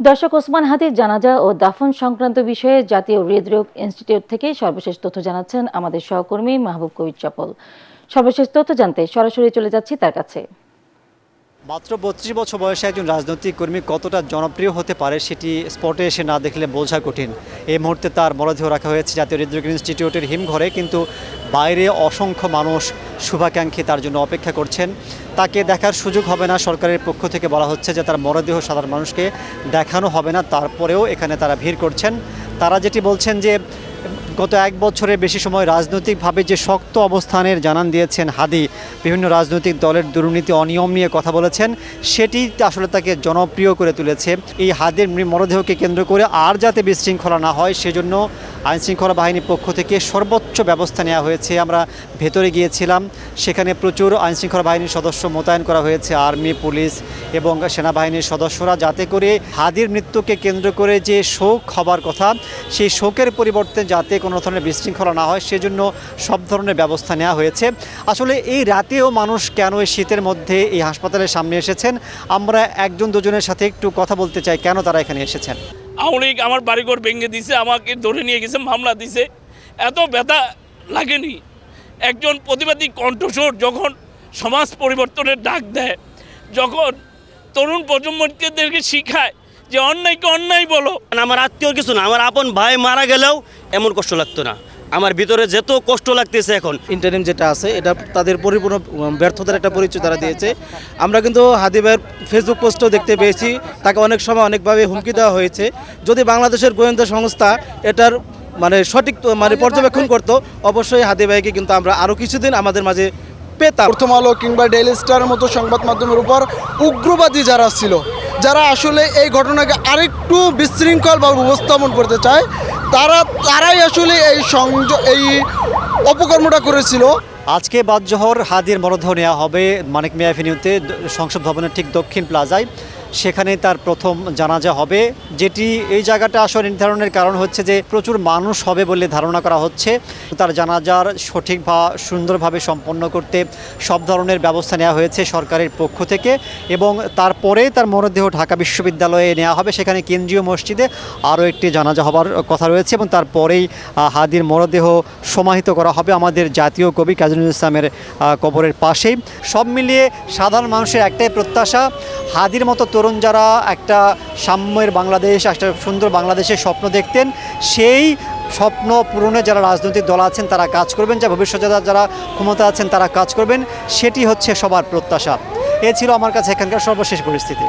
দর্শক, ওসমান হাদির জানাজা ও দাফন সংক্রান্ত বিষয়ে জাতীয় হৃদরোগ ইনস্টিটিউট থেকে সর্বশেষ তথ্য জানাচ্ছেন আমাদের সহকর্মী মাহবুব কবির চপল। সর্বশেষ তথ্য জানতে সরাসরি চলে যাচ্ছি তার কাছে। মাত্র ৩২ বছর বয়সে একজন রাজনৈতিক কর্মী কতটা জনপ্রিয় হতে পারে সেটি স্পটে এসে না দেখলে বোঝা কঠিন। এই মুহূর্তে তার মরদেহ রাখা হয়েছে জাতীয় হৃদরোগ ইনস্টিটিউটের হিমঘরে, কিন্তু বাইরে অসংখ্য মানুষ শুভাকাঙ্ক্ষী তার জন্য অপেক্ষা করছেন। তাকে দেখার সুযোগ হবে না, সরকারের পক্ষ থেকে বলা হচ্ছে যে তার মরদেহ সাধারণ মানুষকে দেখানো হবে না, তারপরেও এখানে তারা ভিড় করছেন। তারা যেটি বলছেন যে গত এক বছরের বেশি সময় রাজনৈতিকভাবে যে শক্ত অবস্থানের জানান দিয়েছেন হাদি, বিভিন্ন রাজনৈতিক দলের দুর্নীতি অনিয়ম নিয়ে কথা বলেছেন, সেটি আসলে তাকে জনপ্রিয় করে তুলেছে। এই হাদির মরদেহকে কেন্দ্র করে আর যাতে বিশৃঙ্খলা না হয় সেজন্য আইনশৃঙ্খলা বাহিনীর পক্ষ থেকে সর্বোচ্চ ব্যবস্থা নেওয়া হয়েছে। আমরা ভেতরে গিয়েছিলাম, সেখানে প্রচুর আইনশৃঙ্খলা বাহিনীর সদস্য মোতায়েন করা হয়েছে, আর্মি, পুলিশ এবং সেনাবাহিনীর সদস্যরা, যাতে করে হাদির মৃত্যুকে কেন্দ্র করে যে শোক হবার কথা সেই শোকের পরিবর্তে যাতে কোনো ধরনের বিশৃঙ্খলা না হয় সেজন্য সব ধরনের ব্যবস্থা নেওয়া হয়েছে। আসলে এই রাতেও মানুষ কেন এই শীতের মধ্যে এই হাসপাতালের সামনে এসেছেন, আমরা একজন দুজনের সাথে একটু কথা বলতে চাই কেন তারা এখানে এসেছেন। আওয়ামী লীগ আমার বাড়িঘর ভেঙে দিছে, আমাকে ধরে নিয়ে গেছে, মামলা দিছে, এত ব্যথা লাগেনি। একজন প্রতিবাদী কণ্ঠস্বর যখন সমাজ পরিবর্তনের ডাক দেয়, যখন তরুণ প্রজন্মদেরকে শিখায় যে অন্যায়কে অন্যায় বলো। আমার আত্মীয় কিছু না, আমার আপন ভাই মারা গেলেও এমন কষ্ট লাগতো না। আমার ভিতরে যত কষ্ট লাগতেছে এখন। ইন্টারনেট যেটা আছে এটা তাদের পরিপূর্ণ ব্যর্থতার একটা পরিচয় তারা দিয়েছে। আমরা কিন্তু হাদি ভাইয়ের ফেসবুক পোস্টও দেখতে পেয়েছি, তাকে অনেক সময় অনেকভাবে হুমকি দেওয়া হয়েছে। যদি বাংলাদেশের গোয়েন্দা সংস্থা এটার সঠিক পর্যবেক্ষণ করতো, অবশ্যই হাদি ভাইকে কিন্তু আমরা আরও কিছুদিন আমাদের মাঝে পেতাম। প্রথম আলো কিংবা ডেইলি স্টারের মতো সংবাদ মাধ্যমের উপর উগ্রবাদী যারা ছিল, যারা আসলে এই ঘটনাকে আরেকটু বিশৃঙ্খলভাবে উপস্থাপন করতে চায়, তারাই আসলে এই অপকর্মটা করেছিল। আজকে বাদজোহর হাদির মরদেহ নেওয়া হবে মানিক মিয়া এভিনিউতে সংসদ ভবনের ঠিক দক্ষিণ প্লাজায়। সেখানে তার প্রথম জানাজা হবে, যেটি এই জায়গাটা আসলে নির্ধারণের কারণ হচ্ছে যে প্রচুর মানুষ হবে বলে ধারণা করা হচ্ছে। তার জানাজার সঠিক বা সুন্দরভাবে সম্পন্ন করতে সব ধরনের ব্যবস্থা নেওয়া হয়েছে সরকারের পক্ষ থেকে, এবং তারপরে তার মরদেহ ঢাকা বিশ্ববিদ্যালয়ে নেওয়া হবে। সেখানে কেন্দ্রীয় মসজিদে আরও একটি জানাজা হবার কথা রয়েছে, এবং তারপরেই হাদির মরদেহ সমাহিত করা হবে আমাদের জাতীয় কবি কাজী নজরুল ইসলামের কবরের পাশেই। সব মিলিয়ে সাধারণ মানুষের একটাই প্রত্যাশা, হাদির মতো তরুণ যারা একটা সাম্যের বাংলাদেশ, একটা সুন্দর বাংলাদেশের স্বপ্ন দেখতেন, সেই স্বপ্ন পূরণে যারা রাজনৈতিক দল আছেন তারা কাজ করবেন, যা ভবিষ্যতে যারা ক্ষমতা আছেন তারা কাজ করবেন, সেটি হচ্ছে সবার প্রত্যাশা। এ ছিল আমার কাছে এখানকার সর্বশেষ পরিস্থিতি।